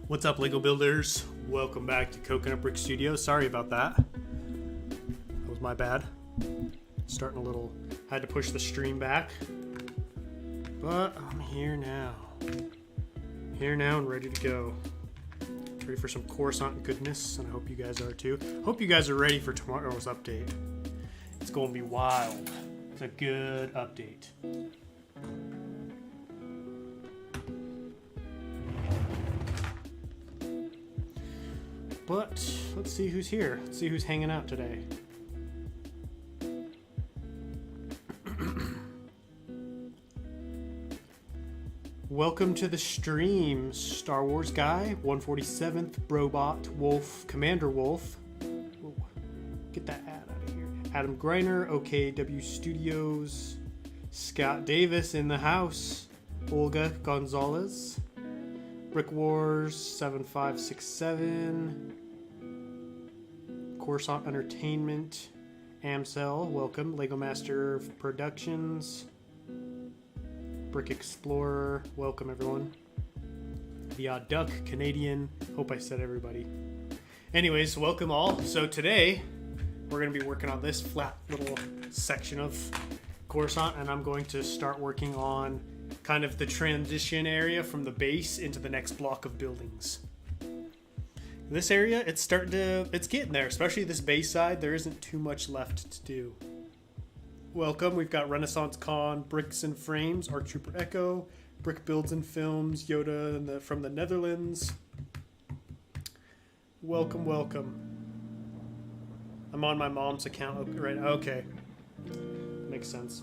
What's up, Lego builders? Welcome back to Coconut Brick Studios. Sorry about that. That was my bad. Starting a little... Had to push the stream back. But I'm here now. Here now and ready to go. Ready for some Coruscant goodness, and I hope you guys are too. Hope you guys are ready for tomorrow's update. It's going to be wild. It's a good update. But let's see who's here. Let's see who's hanging out today. Welcome to the stream, Star Wars Guy, 147th, Brobot, Wolf, Commander Wolf. Whoa. Get that ad out of here. Adam Greiner, OKW Studios, Scott Davis in the house, Olga Gonzalez, Brick Wars 7567, Coruscant Entertainment, Amcel, welcome, Lego Master Productions, Brick Explorer, welcome everyone. The Odd Duck, Canadian, hope I said everybody. Anyways, welcome all. So today, we're going to be working on this flat little section of Coruscant, and I'm going to start working on kind of the transition area from the base into the next block of buildings. This area, it's getting there, especially this base side. There isn't too much left to do. Welcome, we've got Renaissance Con, Bricks and Frames, Art Trooper Echo, Brick Builds and Films, Yoda from the Netherlands. Welcome, welcome. I'm on my mom's account right now. Okay. Makes sense.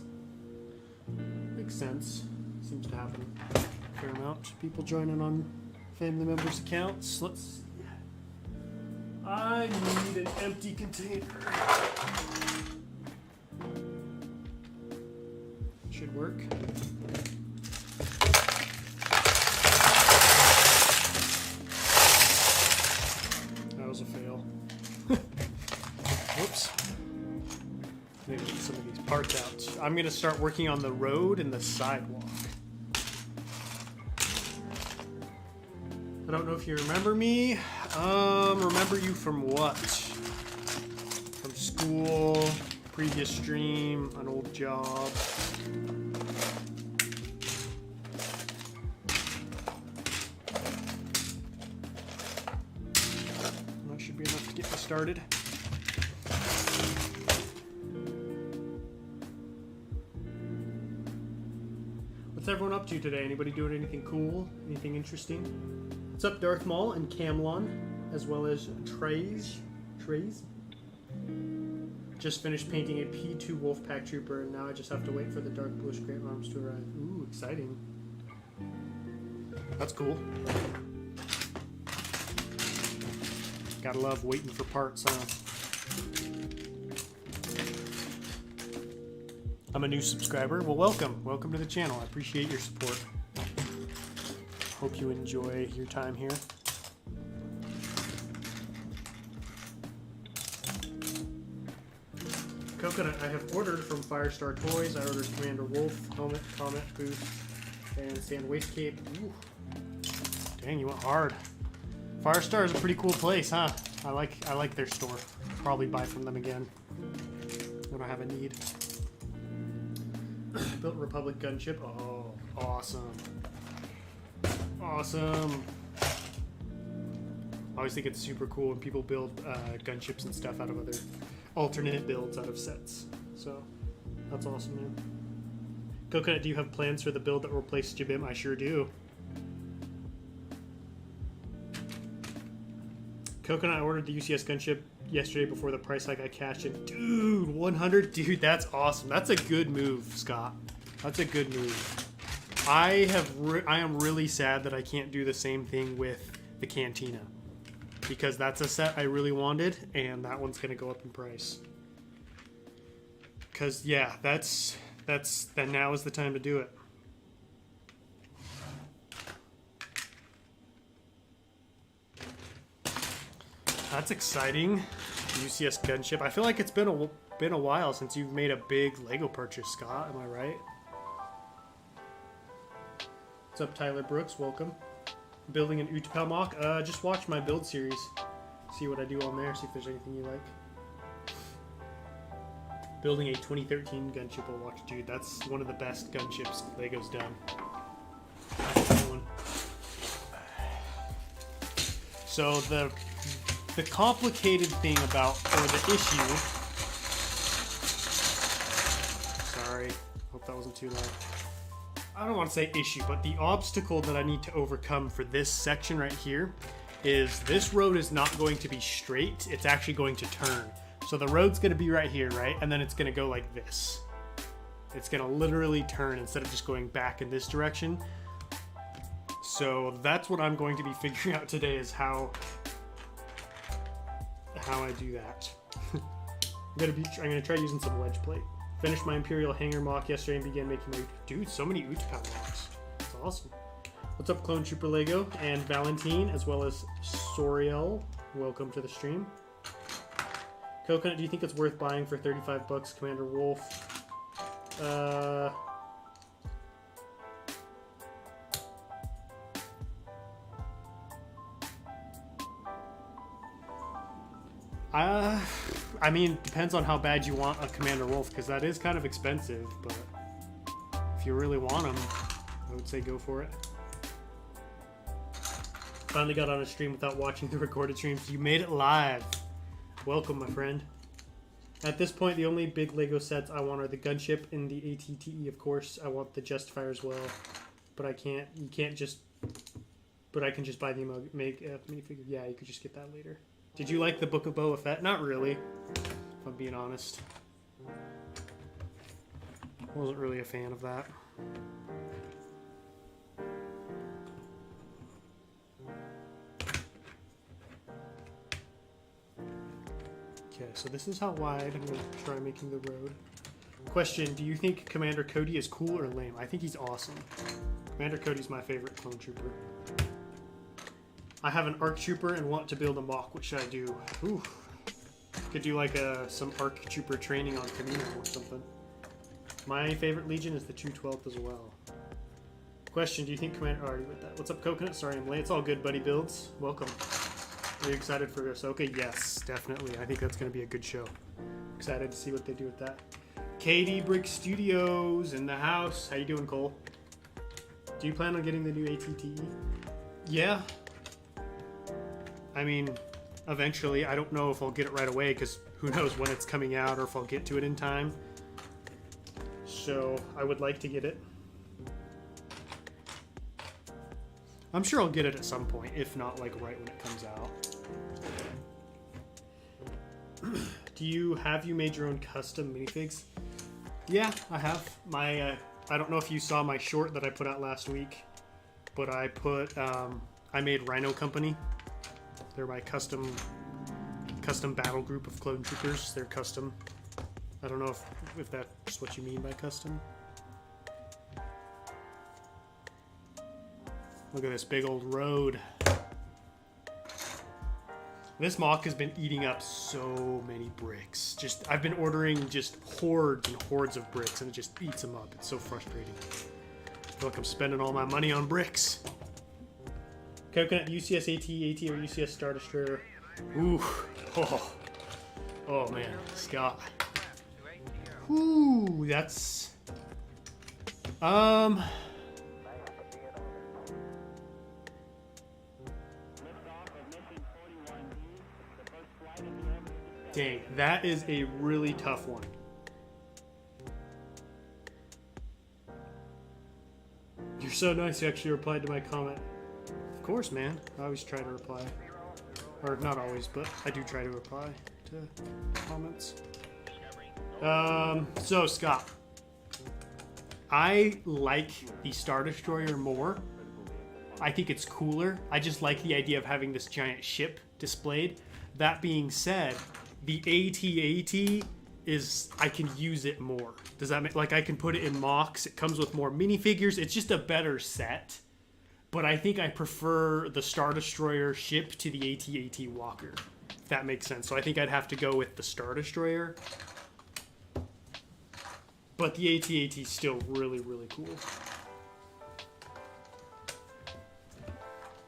Makes sense. Seems to happen a fair amount. People joining on family members' accounts. Let's... I need an empty container. Should work. That was a fail. Whoops. Maybe get some of these parts out. I'm going to start working on the road and the sidewalk. I don't know if you remember me. Remember you from what? From school, previous stream, an old job. That should be enough to get me started. What's everyone up to today? Anybody doing anything cool? Anything interesting? What's up, Darth Maul and Camlon, as well as Trays? Just finished painting a P2 Wolfpack Trooper, and now I just have to wait for the Dark Bush Grant Arms to arrive. Ooh, exciting. That's cool. Gotta love waiting for parts, huh? I'm a new subscriber. Well, welcome. Welcome to the channel. I appreciate your support. Hope you enjoy your time here. Coconut, I have ordered from Firestar Toys. I ordered Commander Wolf, helmet, comet, boots, and sand waist cape. Ooh. Dang, you went hard. Firestar is a pretty cool place, huh? I like their store. Probably buy from them again when I have a need. Built Republic gunship. Oh, awesome. Awesome. I always think it's super cool when people build gunships and stuff out of other alternate builds out of sets. So, that's awesome, man. Coconut, do you have plans for the build that will replace Jabim? I sure do. Coconut, I ordered the UCS gunship yesterday before the price hike. I cashed in. Dude, 100? Dude, that's awesome. That's a good move, Scott. That's a good move. I am really sad that I can't do the same thing with the Cantina, because that's a set I really wanted, and that one's gonna go up in price. Cause yeah, then now is the time to do it. That's exciting. UCS gunship. I feel like it's been a while since you've made a big Lego purchase, Scott. Am I right? What's up, Tyler Brooks? Welcome. Building an Utapau mock? Just watch my build series. See what I do on there, see if there's anything you like. Building a 2013 gunship I'll watch. Dude, that's one of the best gunships Lego's done. That's that one. So the complicated thing about, or the issue... Sorry, hope that wasn't too loud. I don't want to say issue, but the obstacle that I need to overcome for this section right here is this road is not going to be straight, it's actually going to turn. So the road's going to be right here, right? And then it's going to go like this. It's going to literally turn instead of just going back in this direction. So that's what I'm going to be figuring out today, is how I do that. I'm gonna try using some ledge plate. Finished my Imperial Hangar mock yesterday and began making my... Dude, so many Utapau mocks. That's awesome. What's up, Clone Trooper Lego and Valentine, as well as Soriel. Welcome to the stream. Coconut, do you think it's worth buying for 35 bucks, Commander Wolf? I mean, depends on how bad you want a Commander Wolf, because that is kind of expensive, but if you really want them, I would say go for it. Finally got on a stream without watching the recorded streams. You made it live. Welcome, my friend. At this point, the only big Lego sets I want are the gunship and the ATTE, of course. I want the Justifier as well, but I can't. You can't just. But I can just buy the minifigure. Yeah, you could just get that later. Did you like the Book of Boba Fett? Not really, if I'm being honest. I wasn't really a fan of that. Okay, so this is how wide I'm going to try making the road. Question, do you think Commander Cody is cool or lame? I think he's awesome. Commander Cody's my favorite clone trooper. I have an ARC Trooper and want to build a mock. What should I do? Ooh. Could do like some ARC Trooper training on Camino or something. My favorite Legion is the 212th as well. Question, do you think Commander... Oh, already with that. What's up, Coconut? Sorry I'm late. It's all good, buddy builds. Welcome. Are you excited for Ahsoka? Yes, definitely. I think that's going to be a good show. Excited to see what they do with that. Katie Brick Studios in the house. How you doing, Cole? Do you plan on getting the new ATTE? Yeah. I mean, eventually. I don't know if I'll get it right away, because who knows when it's coming out or if I'll get to it in time. So, I would like to get it. I'm sure I'll get it at some point, if not like right when it comes out. Do you made your own custom minifigs? Yeah, I have. My I don't know if you saw my short that I put out last week, but I made Rhino Company. They're my custom battle group of clone troopers. They're custom. I don't know if that's what you mean by custom. Look at this big old road. This mock has been eating up so many bricks. I've been ordering just hordes and hordes of bricks, and it just eats them up. It's so frustrating. I feel like I'm spending all my money on bricks. Coconut, UCS AT or UCS Star Destroyer? Ooh. Oh man, Scott. Ooh, that's... Dang, that is a really tough one. You're so nice you actually replied to my comment. Of course, man. I always try to reply. Or not always, but I do try to reply to comments. So, Scott. I like the Star Destroyer more. I think it's cooler. I just like the idea of having this giant ship displayed. That being said, the AT-AT is, I can use it more. Does that make, like, I can put it in mocks. It comes with more minifigures. It's just a better set. But I think I prefer the Star Destroyer ship to the AT-AT Walker, if that makes sense. So I think I'd have to go with the Star Destroyer. But the AT-AT is still really, really cool.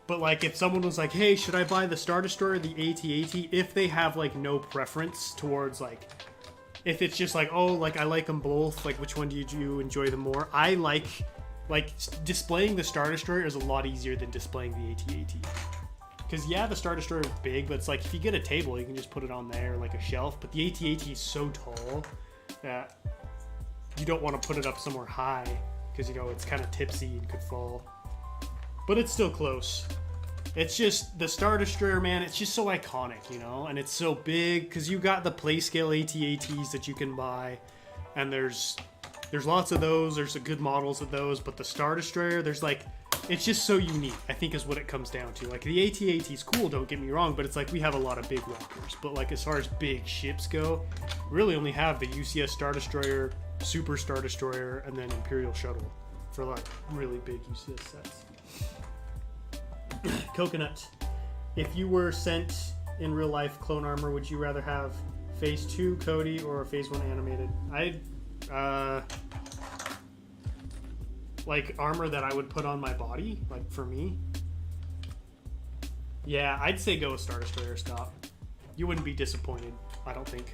But like, if someone was like, hey, should I buy the Star Destroyer or the AT-AT? If they have like no preference towards like, if it's just like, oh, like I like them both, like which one do you enjoy them more? I like displaying the Star Destroyer is a lot easier than displaying the AT-AT. Because yeah, the Star Destroyer is big, but it's like if you get a table, you can just put it on there like a shelf. But the AT-AT is so tall that you don't want to put it up somewhere high because, you know, it's kind of tipsy and could fall. But it's still close. It's just the Star Destroyer, man, it's just so iconic, you know? And it's so big because you got the Playscale AT-ATs that you can buy. And there's lots of those. There's good models of those. But the Star Destroyer, there's like, it's just so unique, I think is what it comes down to. Like the AT-AT is cool, don't get me wrong, but it's like we have a lot of big walkers. But like as far as big ships go, we really only have the UCS Star Destroyer, Super Star Destroyer, and then Imperial Shuttle for like really big UCS sets. Coconut, if you were sent in real life clone armor, would you rather have Phase 2 Cody or Phase 1 animated? I'd like armor that I would put on my body, like for me. Yeah, I'd say go with Star Destroyer, Scott. You wouldn't be disappointed, I don't think.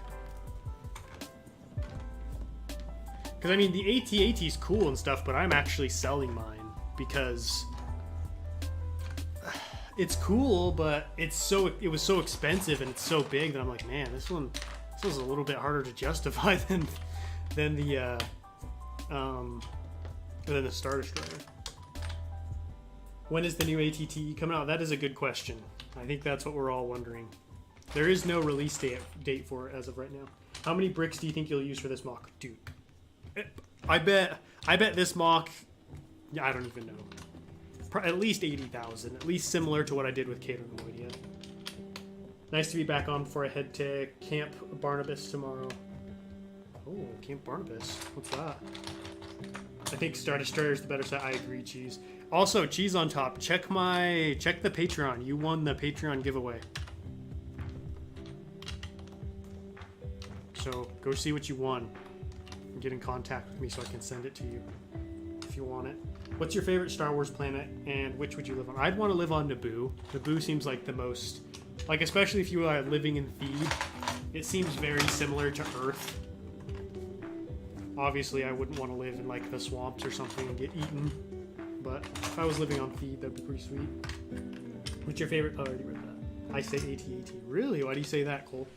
Because I mean, the AT-AT is cool and stuff, but I'm actually selling mine because it's cool, but it was so expensive and it's so big that I'm like, man, this was a little bit harder to justify than the Star Destroyer. When is the new ATT coming out? That is a good question. I think that's what we're all wondering. There is no release date for it as of right now. How many bricks do you think you'll use for this mock? Dude, I bet this mock, I don't even know. At least 80,000. At least similar to what I did with Cato Noidia. Nice to be back on before I head to Camp Barnabas tomorrow. Oh, Camp Barnabas. What's that? I think Star Destroyer is the better set. I agree, Cheese. Also, Cheese on top. Check the Patreon. You won the Patreon giveaway. So go see what you won and get in contact with me so I can send it to you if you want it. What's your favorite Star Wars planet and which would you live on? I'd want to live on Naboo. Naboo seems like the most, like especially if you are living in Theed, it seems very similar to Earth. Obviously, I wouldn't want to live in like the swamps or something and get eaten. But if I was living on Theed, that'd be pretty sweet. What's your favorite? Oh, I already read that. I say AT-AT. Really? Why do you say that, Cole?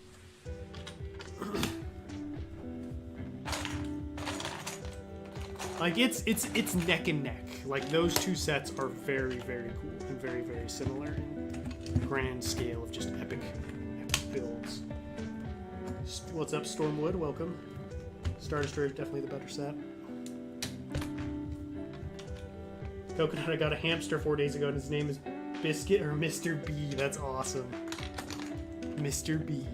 Like it's neck and neck. Like those two sets are very, very cool and very, very similar in grand scale of just epic builds. What's up, Stormwood? Welcome. Star Destroyer is definitely the better set. Coconut, I got a hamster 4 days ago and his name is Biscuit or Mr. B. That's awesome. Mr. B.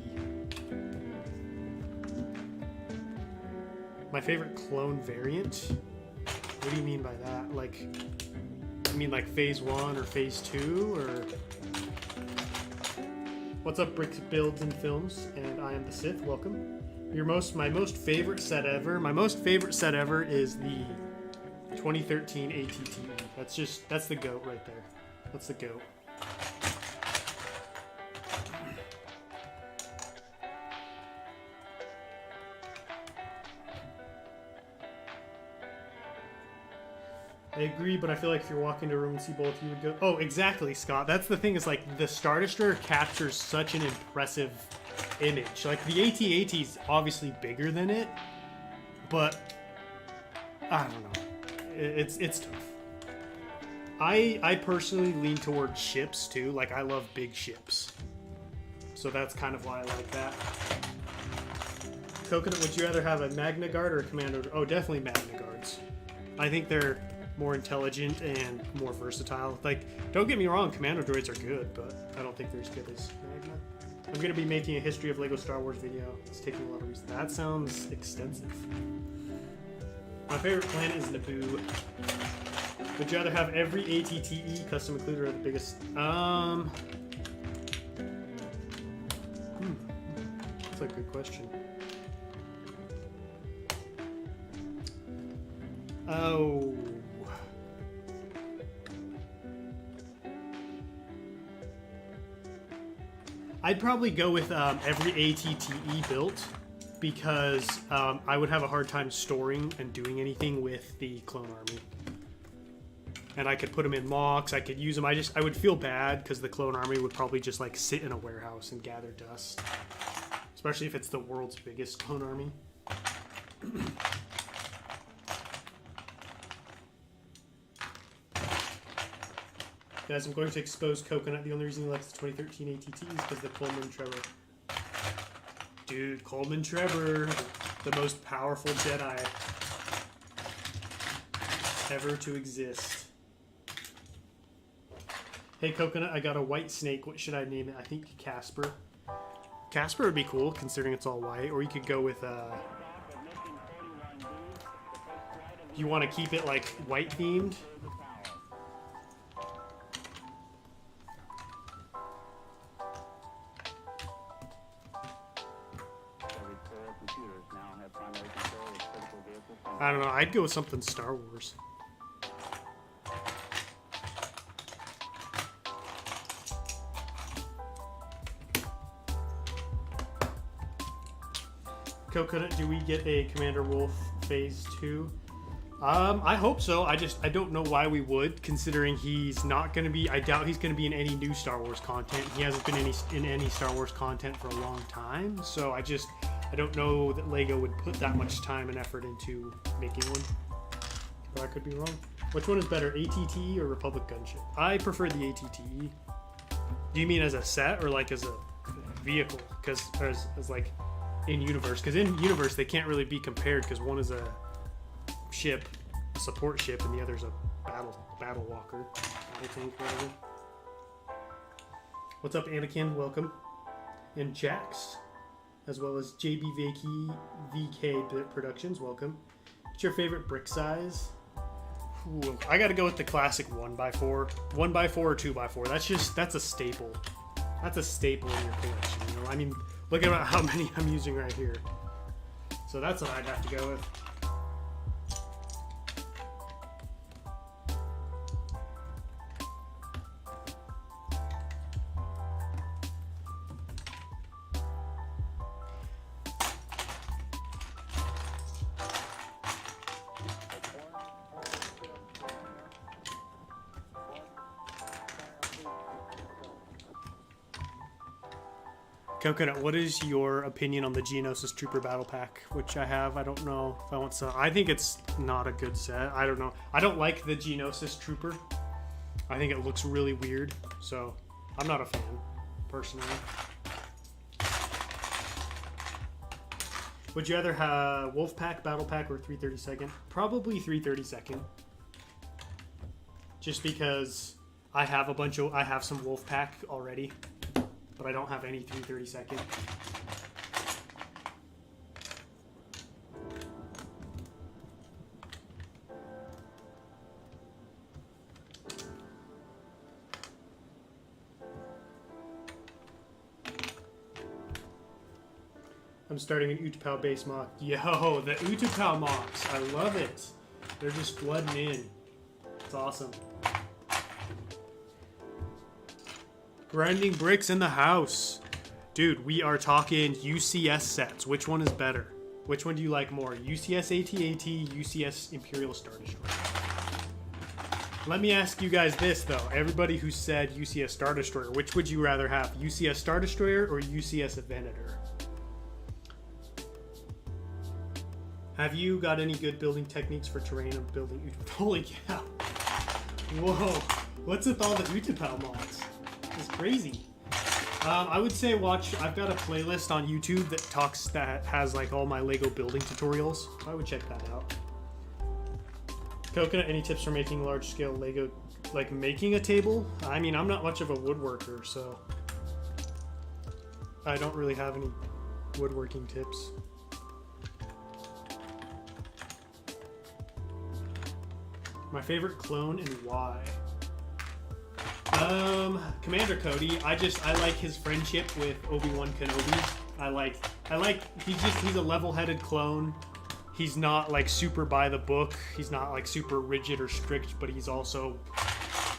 My favorite clone variant? What do you mean by that? Like, you mean like Phase 1 or Phase 2 or... What's up, Bricks Builds and Films? And I am the Sith. Welcome. My most favorite set ever. My most favorite set ever is the 2013 ATTE. That's the GOAT right there. That's the GOAT. I agree, but I feel like if you're walking into a room and see both, you would go... Oh, exactly, Scott. That's the thing, is like the Star Destroyer captures such an impressive image. Like the AT-AT is obviously bigger than it, but I don't know. It's tough. I personally lean towards ships too. Like I love big ships, so that's kind of why I like that. Coconut, would you rather have a Magna Guard or a Commando? Oh, definitely Magna Guards. I think they're more intelligent and more versatile. Like, don't get me wrong, Commando droids are good, but I don't think they're as good as Magna. I'm going to be making a history of Lego Star Wars video. It's taking a lot of reasons. That sounds extensive. My favorite planet is Naboo. Would you rather have every ATTE custom included or the biggest? That's a good question. Oh. I'd probably go with every ATTE built, because I would have a hard time storing and doing anything with the clone army. And I could put them in mocks, I could use them. I would feel bad because the clone army would probably just like sit in a warehouse and gather dust. Especially if it's the world's biggest clone army. Guys, I'm going to expose Coconut. The only reason he likes the 2013 ATT is because the Coleman Trevor. Dude, Coleman Trevor, the most powerful Jedi ever to exist. Hey, Coconut, I got a white snake. What should I name it? I think Casper. Casper would be cool, considering it's all white. Or you could go with, you want to keep it, like, white-themed? I don't know. I'd go with something Star Wars. Coconut, do we get a Commander Wolf Phase 2? I hope so. I don't know why we would, considering he's not going to be... I doubt he's going to be in any new Star Wars content. He hasn't been in any Star Wars content for a long time, so I don't know that LEGO would put that much time and effort into making one. But I could be wrong. Which one is better, ATT or Republic Gunship? I prefer the ATT. Do you mean as a set or like as a vehicle? Because as like in universe? Because in universe they can't really be compared because one is a ship, a support ship, and the other's a battle walker, battle tank, whatever. What's up, Anakin? Welcome. And Jax, as well as JB VK Productions. Welcome. What's your favorite brick size? Ooh, I got to go with the classic 1x4. 1x4 or 2x4. That's a staple. That's a staple in your collection. You know, I mean, look at how many I'm using right here. So that's what I'd have to go with. Coconut, what is your opinion on the Geonosis Trooper Battle Pack, which I have? I don't know if I want some. I think it's not a good set. I don't know. I don't like the Geonosis Trooper. I think it looks really weird, so I'm not a fan, personally. Would you rather have Wolf Pack, Battle Pack, or 332nd? Probably 332nd. Just because I have some Wolf Pack already. But I don't have any 332nd. I'm starting an Utapau base mock. Yo, the Utapau mocks. I love it. They're just flooding in. It's awesome. Grinding bricks in the house. Dude, we are talking UCS sets. Which one is better? Which one do you like more? UCS AT-AT, UCS Imperial Star Destroyer. Let me ask you guys this, though. Everybody who said UCS Star Destroyer, which would you rather have? UCS Star Destroyer or UCS Venator? Have you got any good building techniques for terrain of building? Holy cow. Whoa. What's with all the Utapau mods? It's crazy. I would say watch. I've got a playlist on YouTube that has like all my Lego building tutorials. I would check that out. Coconut, any tips for making large scale Lego, like making a table? I mean, I'm not much of a woodworker, so I don't really have any woodworking tips. My favorite clone and why? Commander Cody. I like his friendship with Obi-Wan Kenobi. He's a level-headed clone. He's not like super by the book. He's not like super rigid or strict, but he's also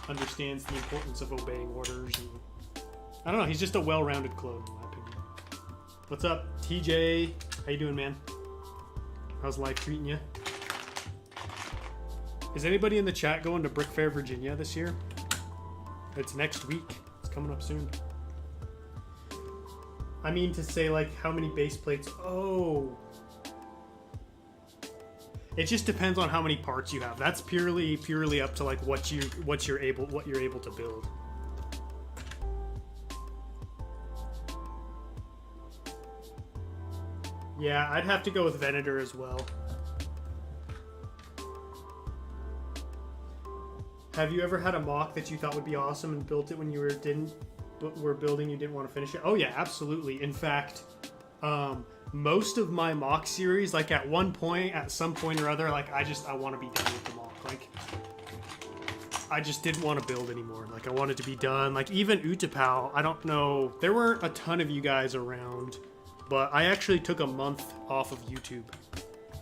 understands the importance of obeying orders and I don't know. He's just a well-rounded clone, in my opinion. What's up, TJ? How you doing, man? How's life treating you? Is anybody in the chat going to Brick Fair, Virginia this year? It's next week. It's coming up soon. I mean to say, like, how many base plates? Oh. It just depends on how many parts you have. That's purely up to like what you're able to build. Yeah, I'd have to go with Venator as well. Have you ever had a mock that you thought would be awesome and built it when you were building, you didn't want to finish it? Oh yeah, absolutely. In fact, most of my mock series, like at some point or other, like I want to be done with the mock. Like I just didn't want to build anymore. Like I wanted to be done. Like even Utapau, I don't know, there weren't a ton of you guys around, but I actually took a month off of YouTube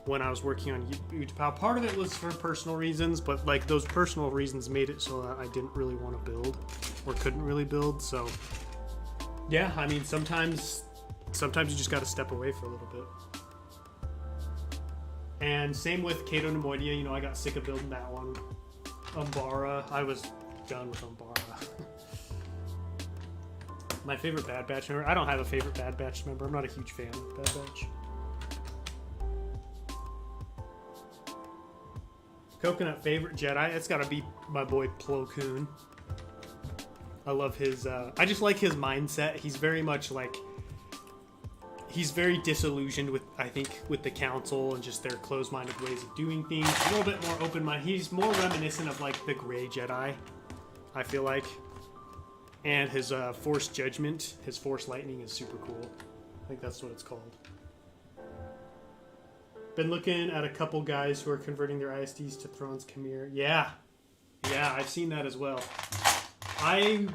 when I was working on Utapau. Part of it was for personal reasons, but like those personal reasons made it so that I didn't really want to build or couldn't really build. So yeah, I mean, sometimes you just got to step away for a little bit. And same with Kato Nemoidia, you know, I got sick of building that one. Umbara, I was done with Umbara. My favorite Bad Batch member, I don't have a favorite Bad Batch member. I'm not a huge fan of Bad Batch. Coconut favorite Jedi, it's gotta be my boy Plo Koon. I love his, I just like his mindset. He's very much like, he's very disillusioned with, I think, with the council and just their closed-minded ways of doing things. A little bit more open-minded. He's more reminiscent of like the Gray Jedi, I feel like. And his Force Judgment, his Force Lightning is super cool. I think that's what it's called. Been looking at a couple guys who are converting their ISDs to Thrawn's Khmer. Yeah, I've seen that as well. I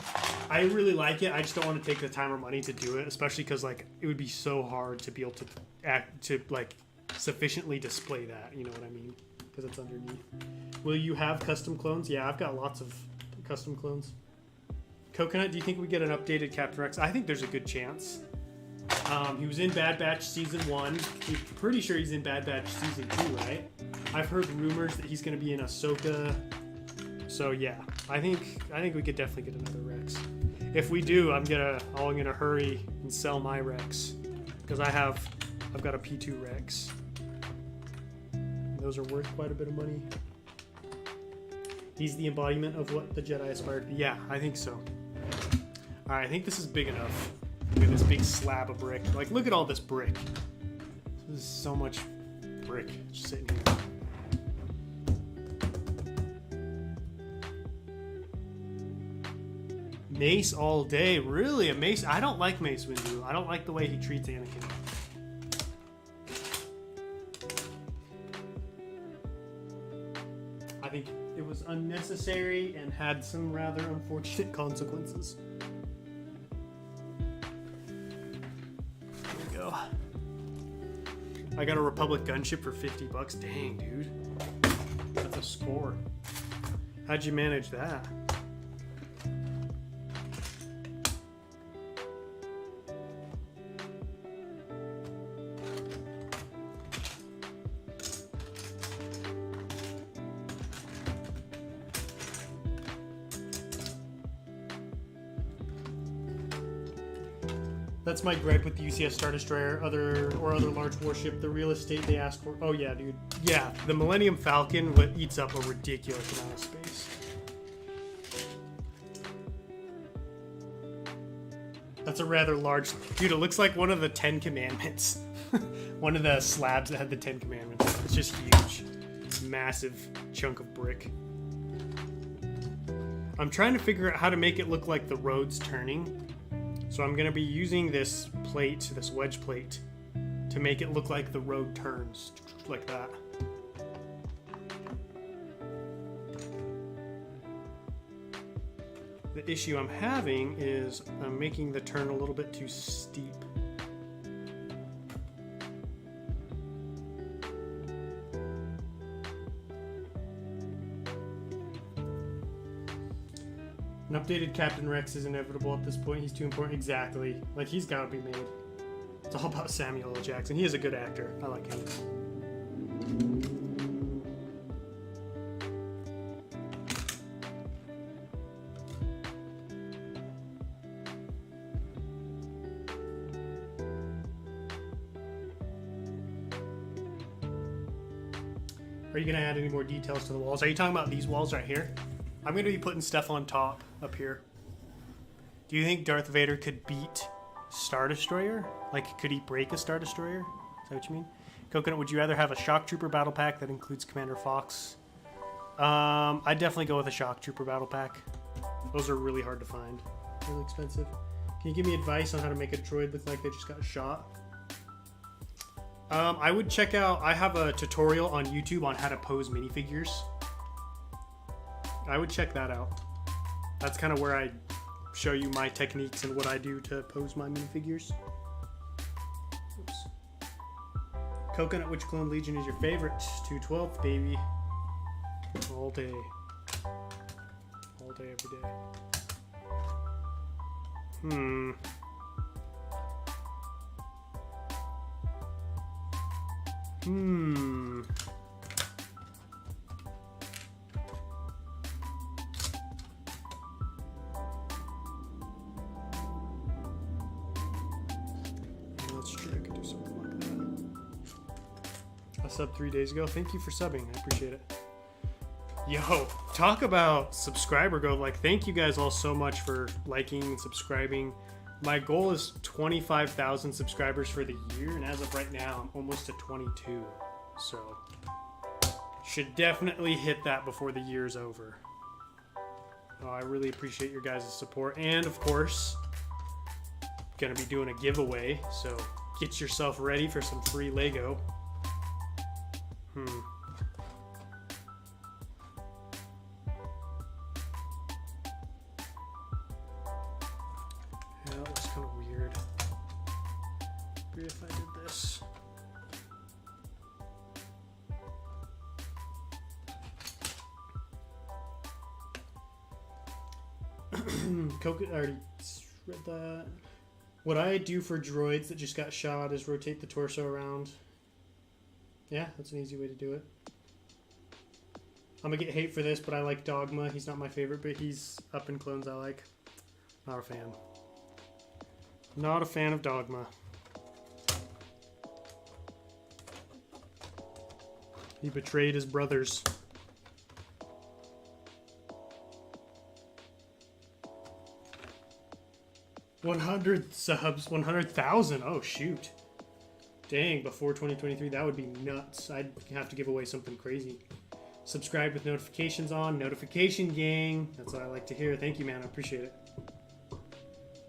really like it. I just don't want to take the time or money to do it, especially because like it would be so hard to be able to like sufficiently display that. You know what I mean? Because it's underneath. Will you have custom clones? Yeah, I've got lots of custom clones. Coconut, do you think we get an updated Captain Rex? I think there's a good chance. He was in Bad Batch Season 1. I'm pretty sure he's in Bad Batch Season 2, right? I've heard rumors that he's going to be in Ahsoka. So yeah, I think we could definitely get another Rex. If we do, I'm gonna hurry and sell my Rex. Because I've got a P2 Rex. Those are worth quite a bit of money. He's the embodiment of what the Jedi aspire to be. Yeah, I think so. Alright, I think this is big enough. Look at this big slab of brick. Like, look at all this brick. This is so much brick just sitting here. Mace all day. Really? A Mace? I don't like Mace Windu. I don't like the way he treats Anakin. I think it was unnecessary and had some rather unfortunate consequences. There we go. I got a Republic gunship for $50. Dang, dude. That's a score. How'd you manage that? That's my gripe with the UCS Star Destroyer, other large warship. The real estate they asked for. Oh yeah, dude. Yeah, the Millennium Falcon eats up a ridiculous amount of space. That's a rather large, dude. It looks like one of the 10 Commandments. One of the slabs that had the 10 Commandments. It's just huge. It's a massive chunk of brick. I'm trying to figure out how to make it look like the road's turning. So I'm going to be using this plate, this wedge plate, to make it look like the road turns, like that. The issue I'm having is I'm making the turn a little bit too steep. An updated Captain Rex is inevitable at this point. He's too important. Exactly. Like, he's got to be made. It's all about Samuel L. Jackson. He is a good actor. I like him. Are you going to add any more details to the walls? Are you talking about these walls right here? I'm going to be putting stuff on top up here. Do you think Darth Vader could beat Star Destroyer? Like, could he break a Star Destroyer? Is that what you mean? Coconut, would you rather have a Shock Trooper battle pack that includes Commander Fox? I'd definitely go with a Shock Trooper battle pack. Those are really hard to find. Really expensive. Can you give me advice on how to make a droid look like they just got shot? I would check out... I have a tutorial on YouTube on how to pose minifigures. I would check that out. That's kind of where I show you my techniques and what I do to pose my minifigures. Oops. Coconut, which Clone Legion is your favorite? 212th, baby. All day. All day, every day. Let's try to do something like that. I subbed 3 days ago. Thank you for subbing. I appreciate it. Yo, talk about subscriber growth. Like, thank you guys all so much for liking and subscribing. My goal is 25,000 subscribers for the year, and as of right now, I'm almost at 22. So, should definitely hit that before the year's over. Oh, I really appreciate your guys' support, and of course, gonna be doing a giveaway, so get yourself ready for some free Lego. Yeah, that looks kind of weird. Maybe if I did this. Coconut, I already read that. What I do for droids that just got shot is rotate the torso around. Yeah, that's an easy way to do it. I'm gonna get hate for this, but I like Dogma. He's not my favorite, but he's up in clones I like. Not a fan. Not a fan of Dogma. He betrayed his brothers. $100 subs, 100,000. Oh shoot. Dang, before 2023, that would be nuts. I'd have to give away something crazy. Subscribe with notifications on. Notification gang. That's what I like to hear. Thank you, man. I appreciate it.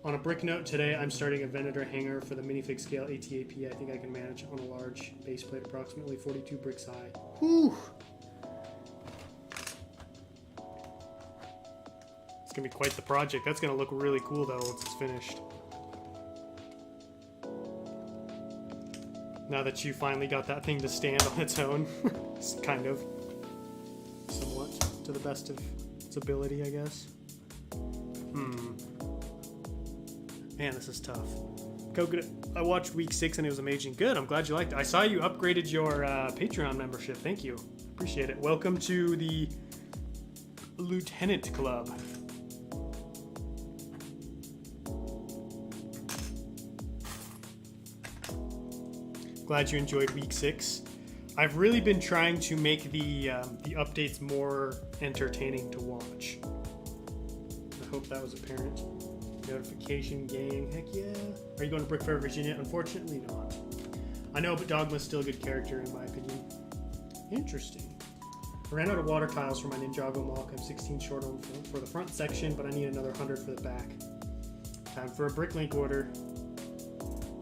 On a brick note, today I'm starting a Venator hanger for the minifig scale ATAP. I think I can manage on a large base plate, approximately 42 bricks high. Whew. It's gonna be quite the project. That's gonna look really cool though once it's finished. Now that you finally got that thing to stand on its own. It's kind of. Somewhat. To the best of its ability, I guess. Man, this is tough. Coconut, I watched week 6 and it was amazing. Good, I'm glad you liked it. I saw you upgraded your Patreon membership. Thank you. Appreciate it. Welcome to the Lieutenant Club. Glad you enjoyed week 6. I've really been trying to make the updates more entertaining to watch. I hope that was apparent. Notification gang, heck yeah. Are you going to Brickfair, Virginia? Unfortunately not. I know, but Dogma's still a good character in my opinion. Interesting. I ran out of water tiles for my Ninjago mock. I'm 16 short on for the front section, but I need another 100 for the back. Time for a Bricklink order.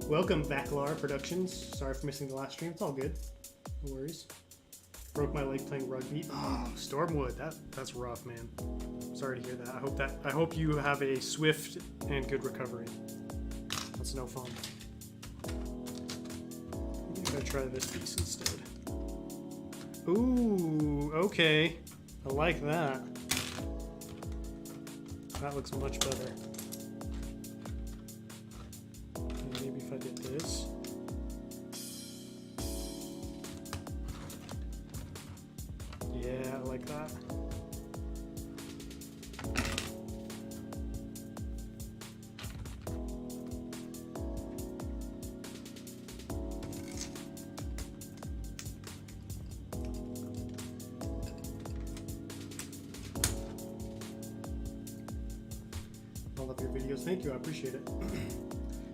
Welcome, Backlar Productions. Sorry for missing the last stream. It's all good. No worries. Broke my leg playing rugby. Oh, Stormwood. That's rough, man. Sorry to hear that. I hope you have a swift and good recovery. That's no fun. I'm gonna try this piece instead. Ooh, okay. I like that. That looks much better. And maybe if I did this. Yeah, I like that. I love your videos. Thank you. I appreciate it.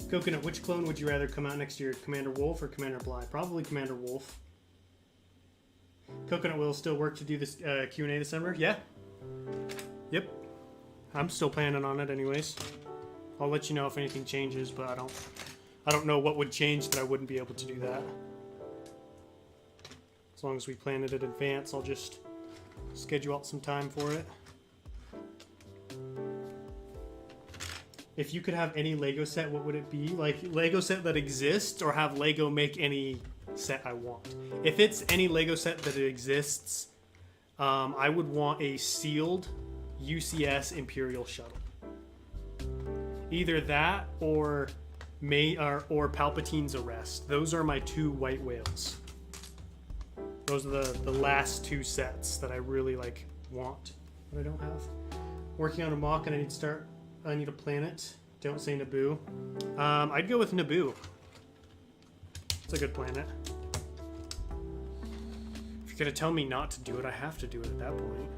Coconut, which clone would you rather come out next year? Commander Wolf or Commander Bly? Probably Commander Wolf. Coconut will still work to do this Q&A this summer? Yeah. Yep. I'm still planning on it anyways. I'll let you know if anything changes, but I don't know what would change that I wouldn't be able to do that. As long as we plan it in advance, I'll just schedule out some time for it. If you could have any Lego set, what would it be? Like, Lego set that exists, or have Lego make any set I want? If it's any Lego set that exists, I would want a sealed UCS Imperial shuttle. Either that or Palpatine's Arrest. Those are my two white whales. Those are the last two sets that I really like want, but I don't have. Working on a mock and I need a planet. Don't say Naboo. I'd go with Naboo. It's a good planet. If you're gonna tell me not to do it, I have to do it at that point.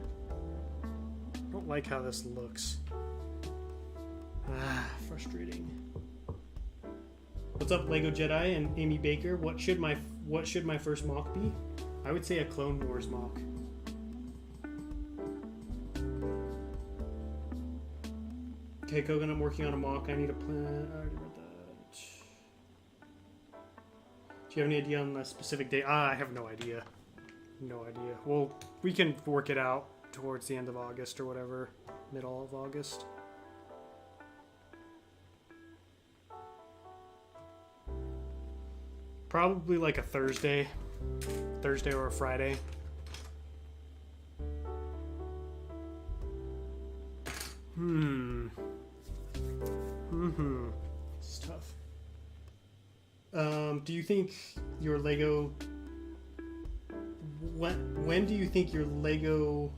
I don't like how this looks. Ah, frustrating. What's up, Lego Jedi and Amy Baker? What should my first mock be? I would say a Clone Wars mock. Okay, Kogan, I'm working on a mock. I need a plan. I already read that. Do you have any idea on the specific date? I have no idea. No idea. Well, we can work it out towards the end of August or whatever. Middle of August. Probably like a Thursday. Thursday or a Friday. It's tough. Do you think your Lego... When do you think your Lego...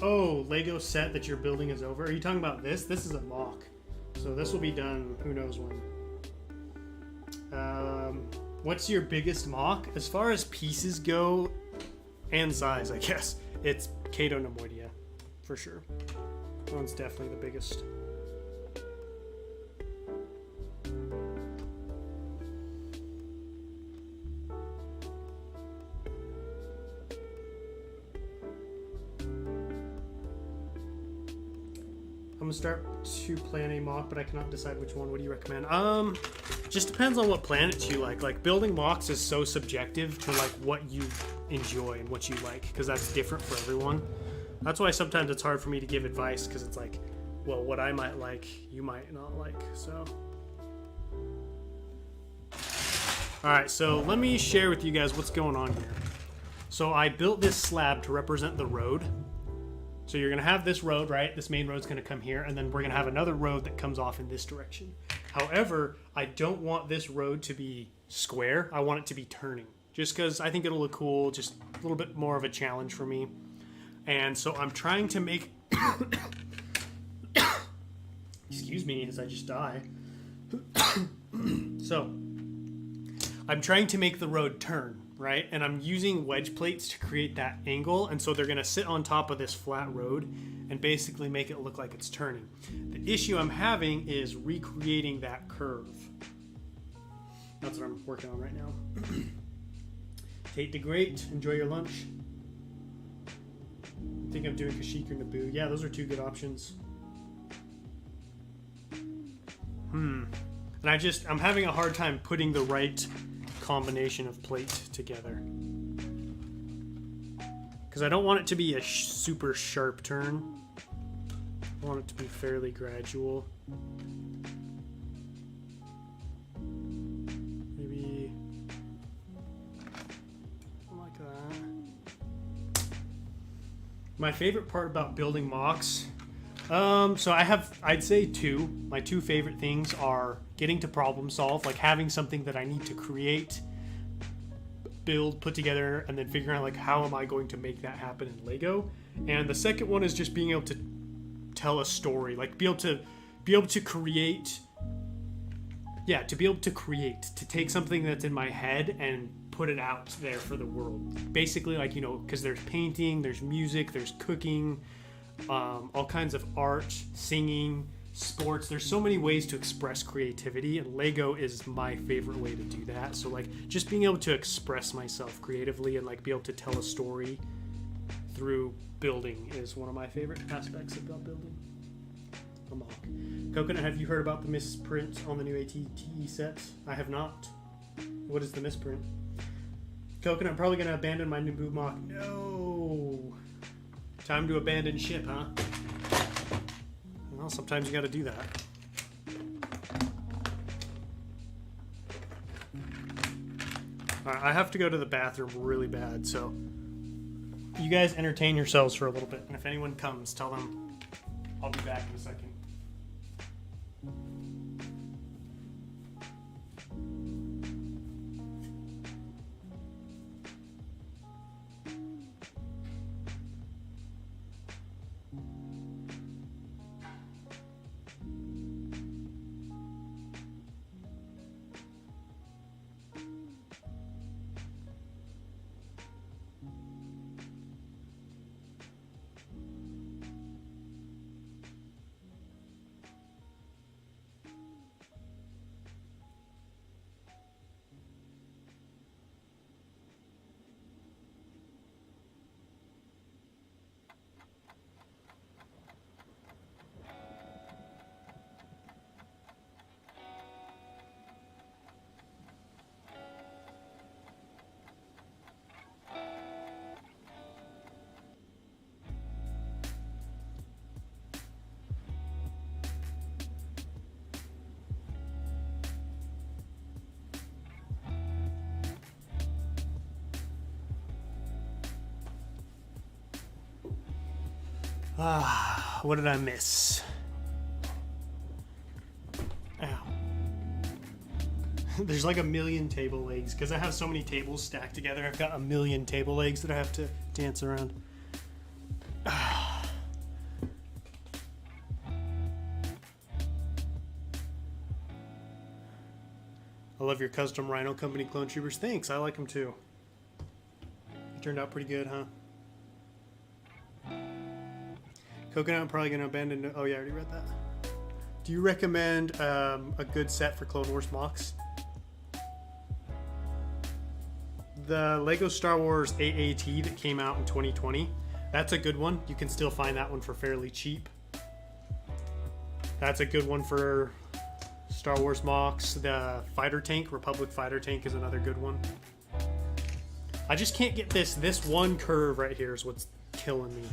Oh, Lego set that you're building is over? Are you talking about this? This is a mock. So this will be done who knows when. What's your biggest mock? As far as pieces go, and size, I guess, it's Kato Nemoidia, for sure. That one's definitely the biggest. I'm gonna start to plan a mock, but I cannot decide which one. What do you recommend? Just depends on what planets you like. Like, building mocks is so subjective to like what you enjoy and what you like, because that's different for everyone. That's why sometimes it's hard for me to give advice, because it's like, well, what I might like, you might not like. So, all right. So let me share with you guys what's going on here. So I built this slab to represent the road. So you're going to have this road, right? This main road's going to come here, and then we're going to have another road that comes off in this direction. However, I don't want this road to be square. I want it to be turning, just because I think it'll look cool, just a little bit more of a challenge for me. And so I'm trying to make... Excuse me as I just die. So, I'm trying to make the road turn, right? And I'm using wedge plates to create that angle, and so they're going to sit on top of this flat road and basically make it look like it's turning. The issue I'm having is recreating that curve. That's what I'm working on right now. Tate the Great, enjoy your lunch. I think I'm doing Kashyyyk or Naboo. Yeah, those are two good options. And I'm having a hard time putting the right combination of plate together, because I don't want it to be a super sharp turn. I want it to be fairly gradual. Maybe like that. My favorite part about building mocks. So I'd say two. My two favorite things are getting to problem solve, like having something that I need to create, build, put together, and then figuring out like how am I going to make that happen in Lego. And the second one is just being able to tell a story, like be able to create. Yeah, to be able to create, to take something that's in my head and put it out there for the world. Basically, like, you know, because there's painting, there's music, there's cooking, all kinds of art, singing, sports. There's so many ways to express creativity, and Lego is my favorite way to do that. So, like, just being able to express myself creatively and, like, be able to tell a story through building is one of my favorite aspects about building. A mock. Coconut, have you heard about the misprint on the new ATTE sets? I have not. What is the misprint? Coconut, I'm probably going to abandon my Naboo mock. No! Time to abandon ship, huh? Well, sometimes you got to do that. Alright, I have to go to the bathroom really bad, so you guys entertain yourselves for a little bit, and if anyone comes, tell them I'll be back in a second. What did I miss? Ow. There's like a million table legs because I have so many tables stacked together. I've got a million table legs that I have to dance around. I love your custom Rhino Company clone troopers. Thanks, I like them too. It turned out pretty good, huh? Coconut, I'm probably going to abandon... Oh, yeah, I already read that. Do you recommend a good set for Clone Wars mocks? The Lego Star Wars AAT that came out in 2020. That's a good one. You can still find that one for fairly cheap. That's a good one for Star Wars mocks. The Fighter Tank, Republic Fighter Tank is another good one. I just can't get this. This one curve right here is what's killing me.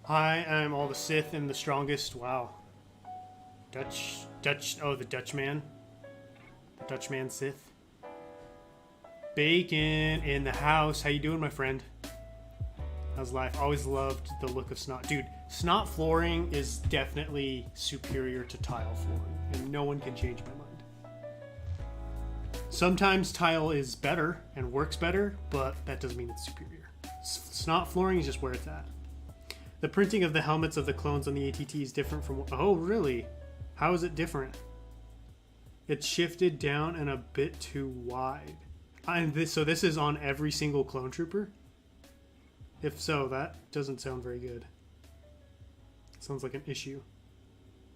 Hi, I'm all the Sith and the strongest. Wow. Dutch, oh, the Dutchman. The Dutchman Sith. Bacon in the house. How you doing, my friend? How's life? Always loved the look of SNOT. Dude, SNOT flooring is definitely superior to tile flooring, and no one can change my mind. Sometimes tile is better and works better, but that doesn't mean it's superior. SNOT flooring is just where it's at. The printing of the helmets of the clones on the ATT is different from... Oh, really? How is it different? It's shifted down and a bit too wide. So this is on every single clone trooper? If so, that doesn't sound very good. Sounds like an issue.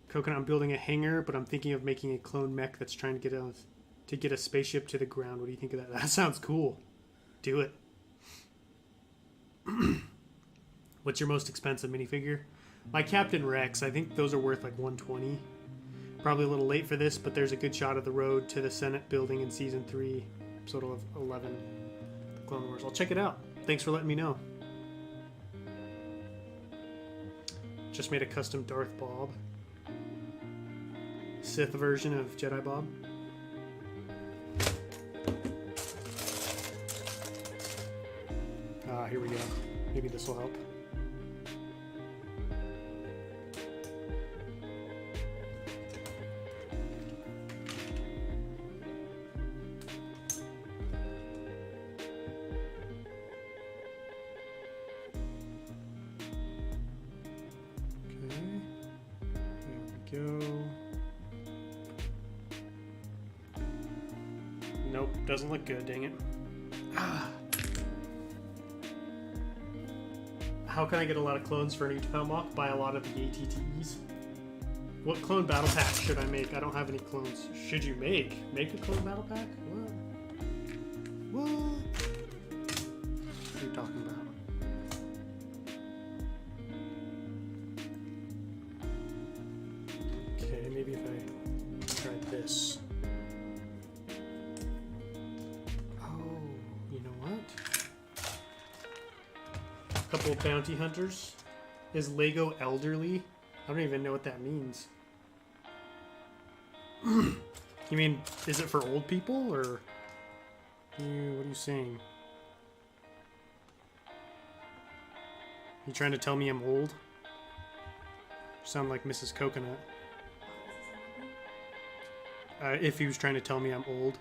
Coconut, I'm building a hangar, but I'm thinking of making a clone mech that's trying to get a spaceship to the ground. What do you think of that? That sounds cool. Do it. What's your most expensive minifigure? My Captain Rex. I think those are worth like $120. Probably a little late for this, but there's a good shot of the road to the Senate building in Season 3, Episode 11, The Clone Wars. I'll check it out. Thanks for letting me know. Just made a custom Darth Bob. Sith version of Jedi Bob. Here we go. Maybe this will help. Go. Nope, doesn't look good, dang it. Ah. How can I get a lot of clones for an 8-pound mock? Buy a lot of the ATTEs. What clone battle pack should I make? I don't have any clones. Should you make? Make a clone battle pack? What? What? What are you talking about? Maybe if I tried this. Oh, you know what? A couple of bounty hunters. Is Lego elderly? I don't even know what that means. You mean, is it for old people, or what are you saying? You trying to tell me I'm old? You sound like Mrs. Coconut. If he was trying to tell me I'm old.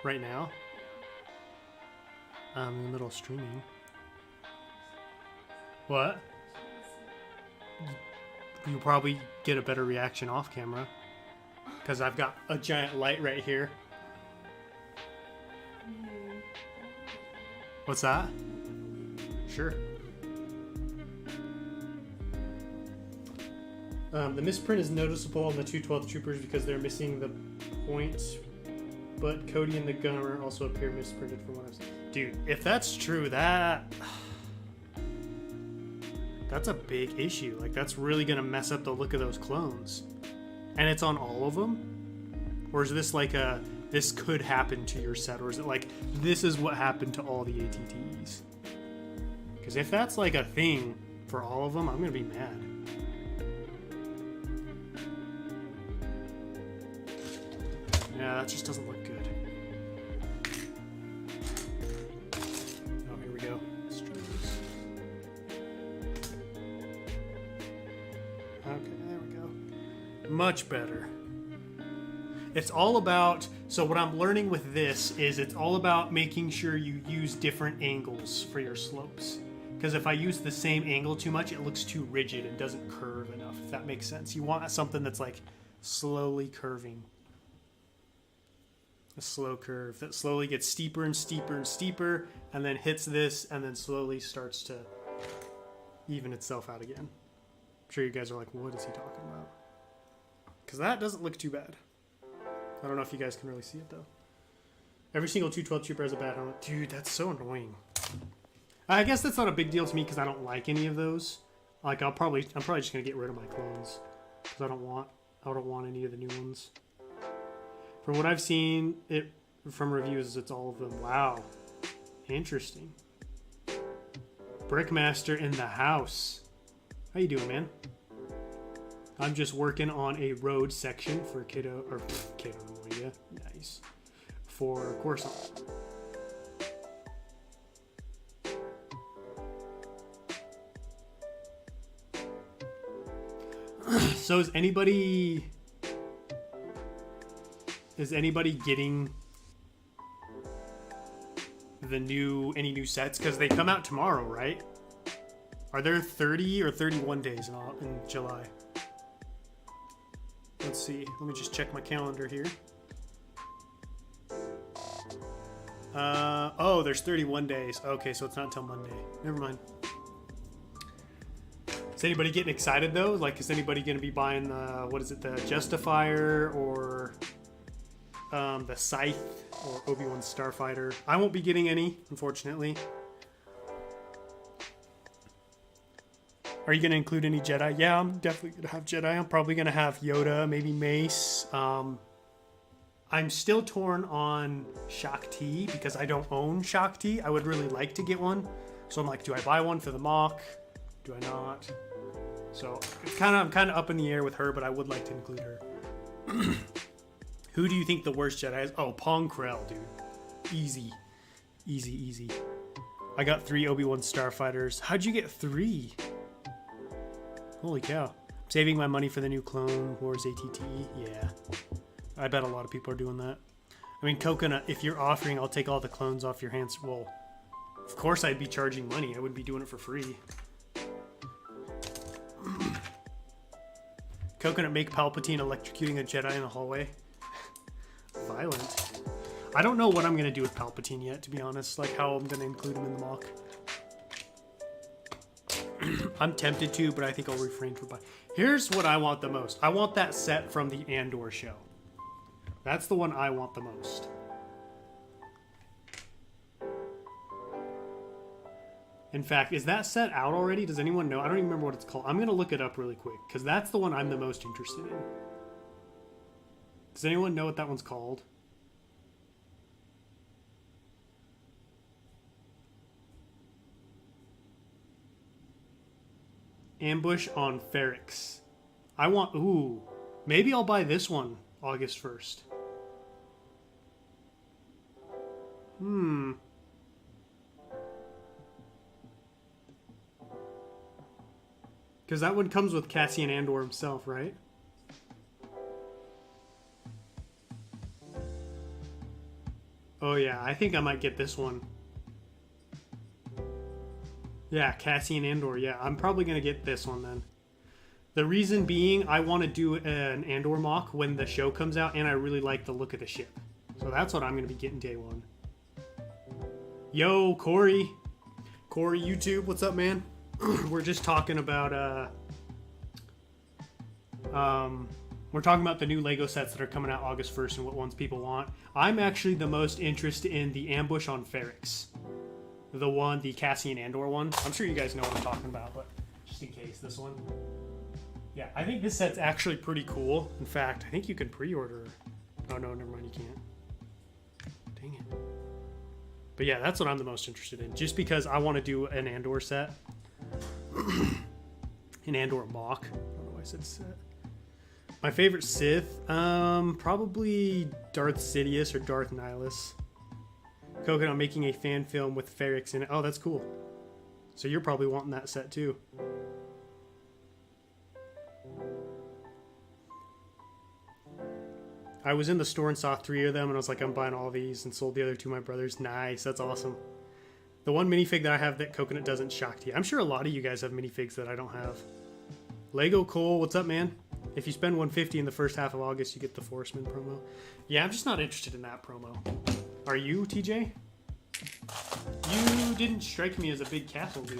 Right now? I'm in the middle of streaming. What? You'll probably get a better reaction off camera. Because I've got a giant light right here. What's that? Sure. The misprint is noticeable on the 212 troopers because they're missing the points, but Cody and the gunner also appear misprinted from what I've seen. Dude, if that's true, that's a big issue. Like, that's really gonna mess up the look of those clones. And it's on all of them? Or is this like this could happen to your set? Or is it like, this is what happened to all the ATTEs? Because if that's like a thing for all of them, I'm gonna be mad. Yeah, that just doesn't look good. Oh, here we go. Let's try this. Okay, there we go. Much better. It's all about, so what I'm learning with this is it's all about making sure you use different angles for your slopes. Because if I use the same angle too much, it looks too rigid and doesn't curve enough, if that makes sense. You want something that's like slowly curving. A slow curve that slowly gets steeper and steeper and steeper, and then hits this, and then slowly starts to even itself out again. I'm sure you guys are like, what is he talking about? Because that doesn't look too bad. I don't know if you guys can really see it, though. Every single 212 trooper has a bad helmet. Dude, that's so annoying. I guess that's not a big deal to me because I don't like any of those. Like, I'm probably just gonna get rid of my clones because I don't want any of the new ones. From what I've seen from reviews, it's all of them. Wow. Interesting. Brickmaster in the house. How you doing, man? I'm just working on a road section for Kiddo Moria. Nice. For Coruscant. So is anybody getting any new sets? Because they come out tomorrow, right? Are there 30 or 31 days in July? Let's see. Let me just check my calendar here. Oh, there's 31 days. Okay, so it's not until Monday. Never mind. Is anybody getting excited though? Like, is anybody going to be buying the Justifier or the Scythe or Obi-Wan Starfighter? I won't be getting any, unfortunately. Are you going to include any Jedi? Yeah, I'm definitely going to have Jedi. I'm probably going to have Yoda, maybe Mace. I'm still torn on Shaak Ti because I don't own Shaak Ti. I would really like to get one. So I'm like, do I buy one for the mock? Do I not? So it's I'm kind of up in the air with her, but I would like to include her. Who do you think the worst Jedi is? Oh, Pong Krell, dude. Easy. Easy, easy. I got 3 Obi-Wan Starfighters. How'd you get 3? Holy cow. I'm saving my money for the new Clone Wars ATT. Yeah. I bet a lot of people are doing that. I mean, Coconut, if you're offering, I'll take all the clones off your hands. Well, of course I'd be charging money. I wouldn't be doing it for free. Coconut, make Palpatine electrocuting a Jedi in the hallway. Violent. I don't know what I'm going to do with Palpatine yet, to be honest. Like, how I'm going to include him in the mock. I'm tempted to, but I think I'll refrain from buying. Here's what I want the most. I want that set from the Andor show. That's the one I want the most. In fact, is that set out already? Does anyone know? I don't even remember what it's called. I'm going to look it up really quick, because that's the one I'm the most interested in. Does anyone know what that one's called? Ambush on Ferrix. I want... Ooh. Maybe I'll buy this one August 1st. Because that one comes with Cassian Andor himself, right? Oh yeah, I think I might get this one. Yeah, Cassian Andor. Yeah, I'm probably going to get this one then. The reason being, I want to do an Andor mock when the show comes out, and I really like the look of the ship. So that's what I'm going to be getting day one. Yo, Corey. Corey, YouTube, what's up, man? We're just talking about, we're talking about the new Lego sets that are coming out August 1st and what ones people want. I'm actually the most interested in the Ambush on Ferrix. The Cassian Andor one. I'm sure you guys know what I'm talking about, but just in case, this one. Yeah, I think this set's actually pretty cool. In fact, I think you can pre-order. Oh, no, never mind, you can't. Dang it. But yeah, that's what I'm the most interested in. Just because I want to do an Andor set. An Andor mock. I don't know why I said set. My favorite Sith? Probably Darth Sidious or Darth Nihilus. Coconut making a fan film with Ferrix in it. Oh, that's cool. So you're probably wanting that set too. I was in the store and saw 3 of them, and I was like, I'm buying all these, and sold the other 2 to my brothers. Nice, that's awesome. The one minifig that I have that Coconut doesn't shock you. I'm sure a lot of you guys have minifigs that I don't have. Lego Cole, what's up, man? If you spend $150 in the first half of August, you get the Forceman promo. Yeah, I'm just not interested in that promo. Are you, TJ? You didn't strike me as a big castle dude.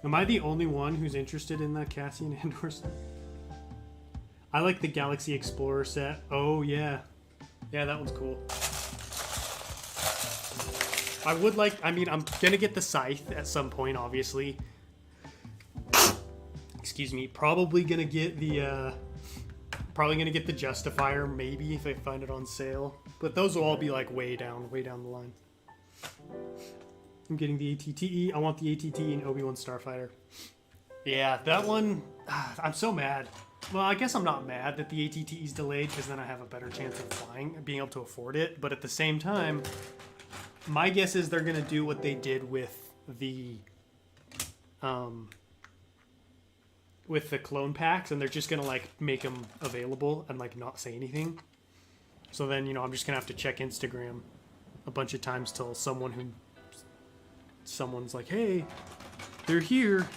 Am I the only one who's interested in the Cassian Andor set? I like the Galaxy Explorer set. Oh, yeah. Yeah, that one's cool. I would like... I mean, I'm going to get the Scythe at some point, obviously. Excuse me. Probably going to get the... Probably going to get the Justifier, maybe, if I find it on sale. But those will all be, like, way down the line. I'm getting the ATTE. I want the ATT and Obi-Wan Starfighter. Yeah, that one... I'm so mad. Well, I guess I'm not mad that the ATT is delayed, because then I have a better chance of flying, being able to afford it. But at the same time, my guess is they're going to do what they did with the clone packs, and they're just going to, like, make them available and, like, not say anything. So then, you know, I'm just going to have to check Instagram a bunch of times till someone's like, hey, they're here.